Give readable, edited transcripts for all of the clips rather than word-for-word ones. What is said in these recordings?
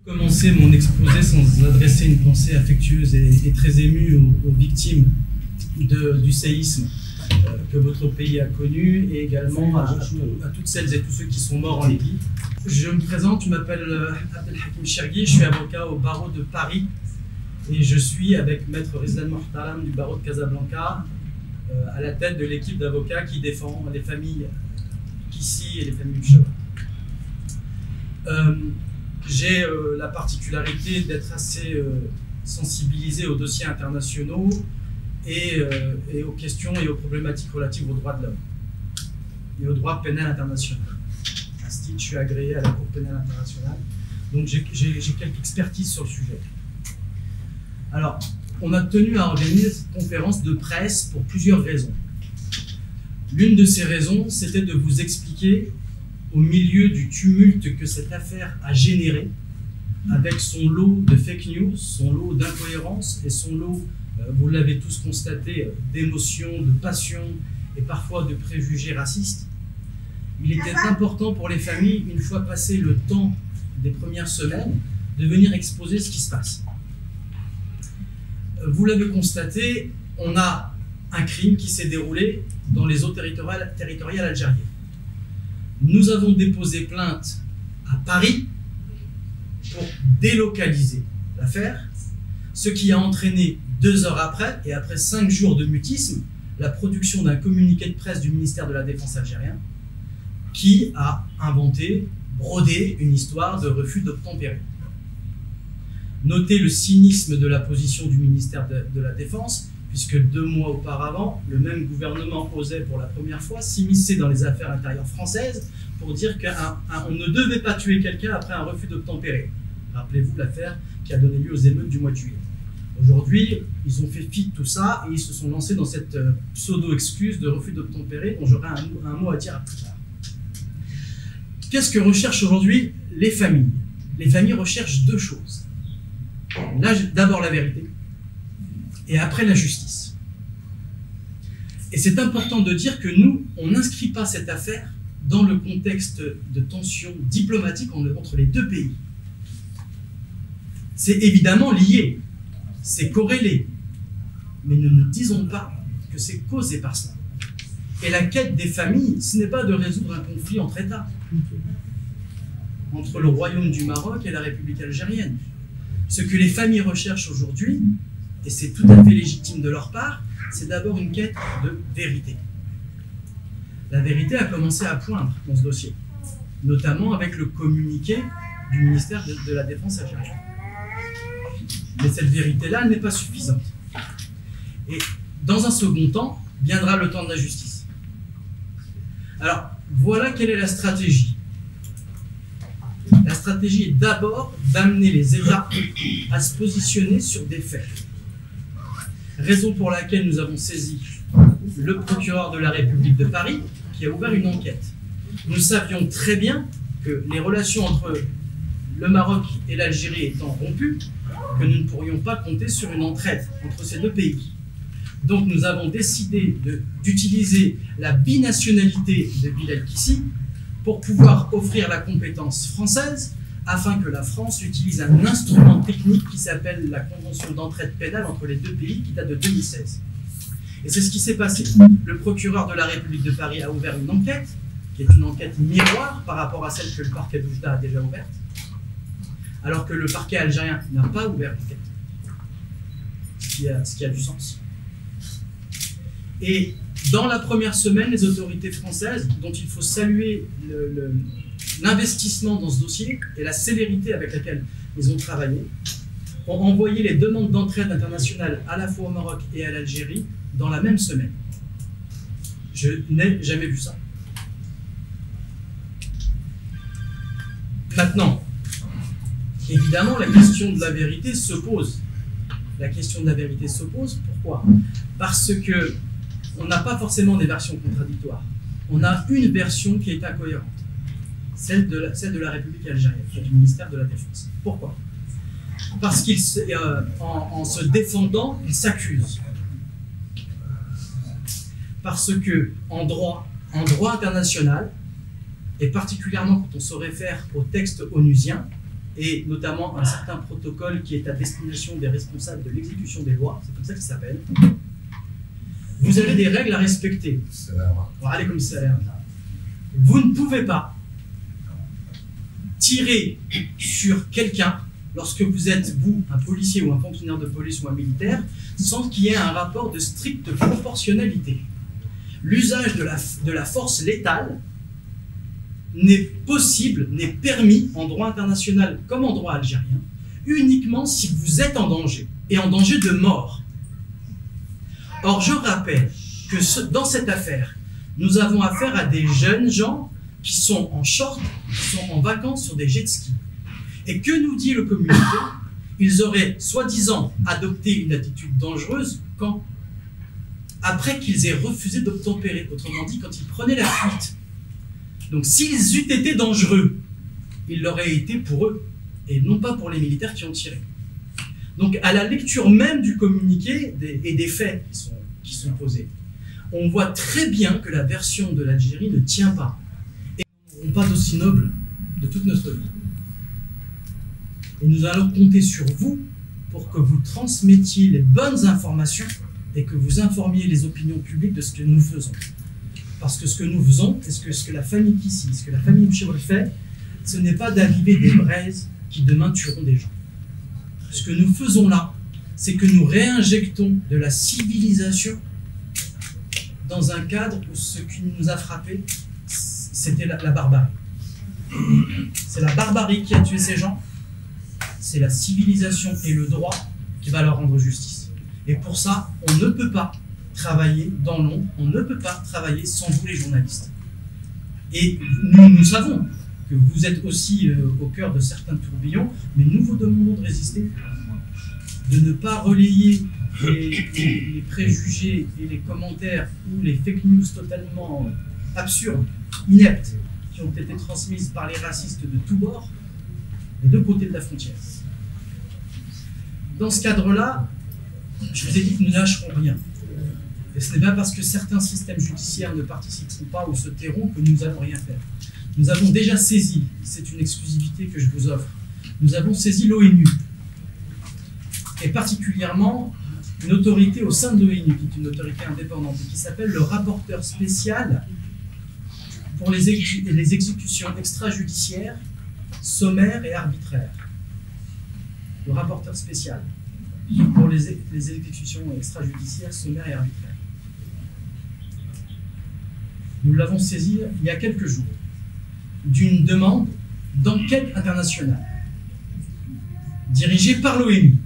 Commencer mon exposé sans adresser une pensée affectueuse et très émue aux victimes du séisme que votre pays a connu, et également à toutes celles et tous ceux qui sont morts en Libye. Je me présente, je m'appelle Abdelhakim Chergui, je suis avocat au barreau de Paris et je suis avec Maître Rizlan Mokhtaram du barreau de Casablanca à la tête de l'équipe d'avocats qui défend les familles Kissi et les familles Mchawa. J'ai la particularité d'être assez sensibilisé aux dossiers internationaux et aux questions et aux problématiques relatives aux droits de l'homme et au droit pénal international. À ce titre, je suis agréé à la Cour pénale internationale, donc j'ai quelques expertises sur le sujet. Alors, on a tenu à organiser cette conférence de presse pour plusieurs raisons. L'une de ces raisons, c'était de vous expliquer, au milieu du tumulte que cette affaire a généré, avec son lot de fake news, son lot d'incohérences et son lot, vous l'avez tous constaté, d'émotions, de passions et parfois de préjugés racistes, il était important pour les familles, une fois passé le temps des premières semaines, de venir exposer ce qui se passe. Vous l'avez constaté, on a un crime qui s'est déroulé dans les eaux territoriales algériennes. Nous avons déposé plainte à Paris pour délocaliser l'affaire, ce qui a entraîné 2 heures après, et après 5 jours de mutisme, la production d'un communiqué de presse du ministère de la Défense algérien qui a inventé, brodé une histoire de refus d'obtempérer. Notez le cynisme de la position du ministère de la Défense, puisque 2 mois auparavant, le même gouvernement osait pour la première fois s'immiscer dans les affaires intérieures françaises pour dire qu'on ne devait pas tuer quelqu'un après un refus d'obtempérer. Rappelez-vous l'affaire qui a donné lieu aux émeutes du mois de juillet. Aujourd'hui, ils ont fait fi de tout ça et ils se sont lancés dans cette pseudo-excuse de refus d'obtempérer dont j'aurai un mot à dire plus tard. Qu'est-ce que recherchent aujourd'hui les familles? Les familles recherchent 2 choses. D'abord la vérité, et après la justice. Et c'est important de dire que nous, on n'inscrit pas cette affaire dans le contexte de tensions diplomatiques entre les 2 pays. C'est évidemment lié, c'est corrélé, mais nous ne disons pas que c'est causé par cela. Et la quête des familles, ce n'est pas de résoudre un conflit entre États, entre le Royaume du Maroc et la République algérienne. Ce que les familles recherchent aujourd'hui, et c'est tout à fait légitime de leur part, c'est d'abord une quête de vérité. La vérité a commencé à poindre dans ce dossier, notamment avec le communiqué du ministère de la Défense algérien. Mais cette vérité-là n'est pas suffisante. Et dans un second temps, viendra le temps de la justice. Alors, voilà quelle est la stratégie. La stratégie est d'abord d'amener les États à se positionner sur des faits. Raison pour laquelle nous avons saisi le procureur de la République de Paris qui a ouvert une enquête. Nous savions très bien que les relations entre le Maroc et l'Algérie étant rompues, que nous ne pourrions pas compter sur une entraide entre ces 2 pays. Donc nous avons décidé d'utiliser la binationalité de Bilal Kissi pour pouvoir offrir la compétence française afin que la France utilise un instrument technique qui s'appelle la Convention d'entraide pénale entre les 2 pays qui date de 2016. Et c'est ce qui s'est passé. Le procureur de la République de Paris a ouvert une enquête, qui est une enquête miroir par rapport à celle que le parquet d'Oujda a déjà ouverte, alors que le parquet algérien n'a pas ouvert l'enquête, ce qui a du sens. Et dans la première semaine, les autorités françaises, dont il faut saluer l'investissement dans ce dossier et la célérité avec laquelle ils ont travaillé, ont envoyé les demandes d'entraide internationale à la fois au Maroc et à l'Algérie dans la même semaine. Je n'ai jamais vu ça. Maintenant, évidemment, la question de la vérité se pose. La question de la vérité se pose, pourquoi? Parce que on n'a pas forcément des versions contradictoires. On a une version qui est incohérente, celle de la République algérienne, du ministère de la Défense. Pourquoi? Parce qu'en se défendant, il s'accuse. Parce que en droit international, et particulièrement quand on se réfère au texte onusien, et notamment un certain protocole qui est à destination des responsables de l'exécution des lois, c'est comme ça qu'il s'appelle. Vous avez des règles à respecter. Allez comme ça. Vous ne pouvez pas tirer sur quelqu'un lorsque vous êtes, vous, un policier ou un fonctionnaire de police ou un militaire, sans qu'il y ait un rapport de stricte proportionnalité. L'usage de la force létale n'est possible, n'est permis en droit international comme en droit algérien, uniquement si vous êtes en danger, et en danger de mort. Or, je rappelle que dans cette affaire, nous avons affaire à des jeunes gens qui sont en short, qui sont en vacances sur des jet skis. Et que nous dit le communiqué? Ils auraient soi-disant adopté une attitude dangereuse quand, après qu'ils aient refusé d'obtempérer, autrement dit, quand ils prenaient la fuite. Donc s'ils eût été dangereux, ils l'auraient été pour eux, et non pas pour les militaires qui ont tiré. Donc à la lecture même du communiqué et des faits qui sont posés, on voit très bien que la version de l'Algérie ne tient pas. Et nous n'aurons pas d'aussi noble de toute notre vie. Et nous allons compter sur vous pour que vous transmettiez les bonnes informations et que vous informiez les opinions publiques de ce que nous faisons. Parce que ce que nous faisons, et ce que la famille Kissi, ce que la famille Mchewel fait, ce n'est pas d'aviver des braises qui demain tueront des gens. Ce que nous faisons là, c'est que nous réinjectons de la civilisation dans un cadre où ce qui nous a frappé, c'était la barbarie. C'est la barbarie qui a tué ces gens, c'est la civilisation et le droit qui va leur rendre justice. Et pour ça, on ne peut pas travailler dans l'ombre, on ne peut pas travailler sans vous les journalistes. Et nous savons que vous êtes aussi au cœur de certains tourbillons, mais nous vous demandons de résister, de ne pas relayer les préjugés et les commentaires ou les fake news totalement absurdes, ineptes, qui ont été transmises par les racistes de tous bords, des deux côtés de la frontière. Dans ce cadre-là, je vous ai dit que nous lâcherons rien. Et ce n'est pas parce que certains systèmes judiciaires ne participeront pas ou se tairont que nous n'allons rien faire. Nous avons déjà saisi, c'est une exclusivité que je vous offre, nous avons saisi l'ONU, et particulièrement une autorité au sein de l'ONU, qui est une autorité indépendante, et qui s'appelle le rapporteur spécial pour les exécutions extrajudiciaires, sommaires et arbitraires. Le rapporteur spécial pour les exécutions extrajudiciaires, sommaires et arbitraires. Nous l'avons saisi il y a quelques jours d'une demande d'enquête internationale dirigée par l'ONU.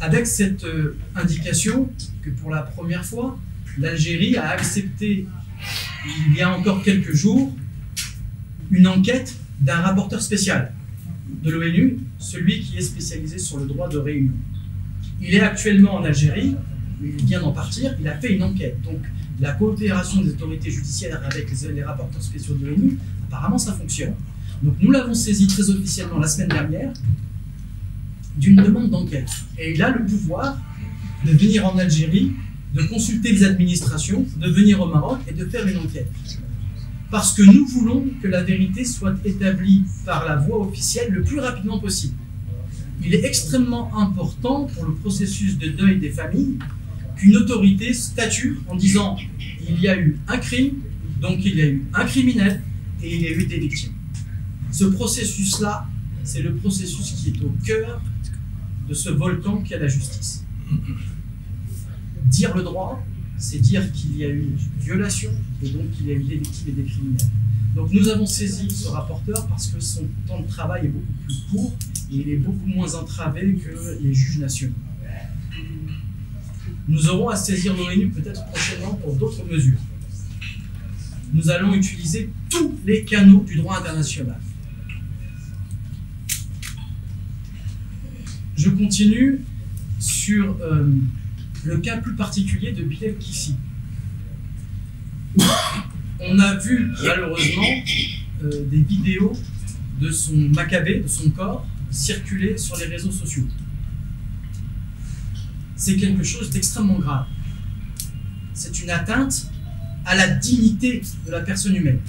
Avec cette indication que pour la première fois, l'Algérie a accepté, il y a encore quelques jours, une enquête d'un rapporteur spécial de l'ONU, celui qui est spécialisé sur le droit de réunion. Il est actuellement en Algérie, il vient d'en partir, il a fait une enquête. Donc la coopération des autorités judiciaires avec les rapporteurs spéciaux de l'ONU, apparemment ça fonctionne. Donc nous l'avons saisi très officiellement la semaine dernière d'une demande d'enquête. Et il a le pouvoir de venir en Algérie, de consulter les administrations, de venir au Maroc et de faire une enquête. Parce que nous voulons que la vérité soit établie par la voie officielle le plus rapidement possible. Il est extrêmement important pour le processus de deuil des familles qu'une autorité statue en disant il y a eu un crime, donc il y a eu un criminel et il y a eu des victimes. Ce processus-là, c'est le processus qui est au cœur de ce volcan qu'est la justice. Dire le droit, c'est dire qu'il y a eu une violation et donc qu'il y a eu des victimes et des criminels. Donc nous avons saisi ce rapporteur parce que son temps de travail est beaucoup plus court et il est beaucoup moins entravé que les juges nationaux. Nous aurons à saisir l'ONU peut-être prochainement pour d'autres mesures. Nous allons utiliser tous les canaux du droit international. Je continue sur le cas plus particulier de Bilal Kissi. On a vu malheureusement des vidéos de son macabé, de son corps, circuler sur les réseaux sociaux. C'est quelque chose d'extrêmement grave. C'est une atteinte à la dignité de la personne humaine.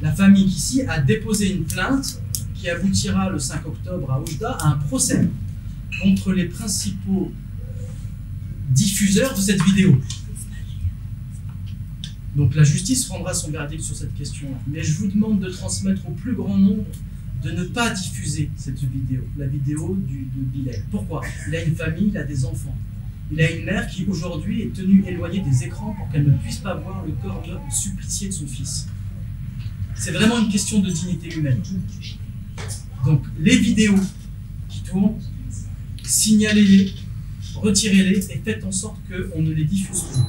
La famille ici a déposé une plainte qui aboutira le 5 octobre à Oujda à un procès contre les principaux diffuseurs de cette vidéo. Donc la justice rendra son verdict sur cette question-là. Mais je vous demande de transmettre au plus grand nombre de ne pas diffuser cette vidéo, la vidéo de Bilal. Pourquoi? Il a une famille, il a des enfants. Il a une mère qui aujourd'hui est tenue éloignée des écrans pour qu'elle ne puisse pas voir le corps supplicié de son fils. C'est vraiment une question de dignité humaine. Donc les vidéos qui tournent, signalez-les, retirez-les et faites en sorte qu'on ne les diffuse plus.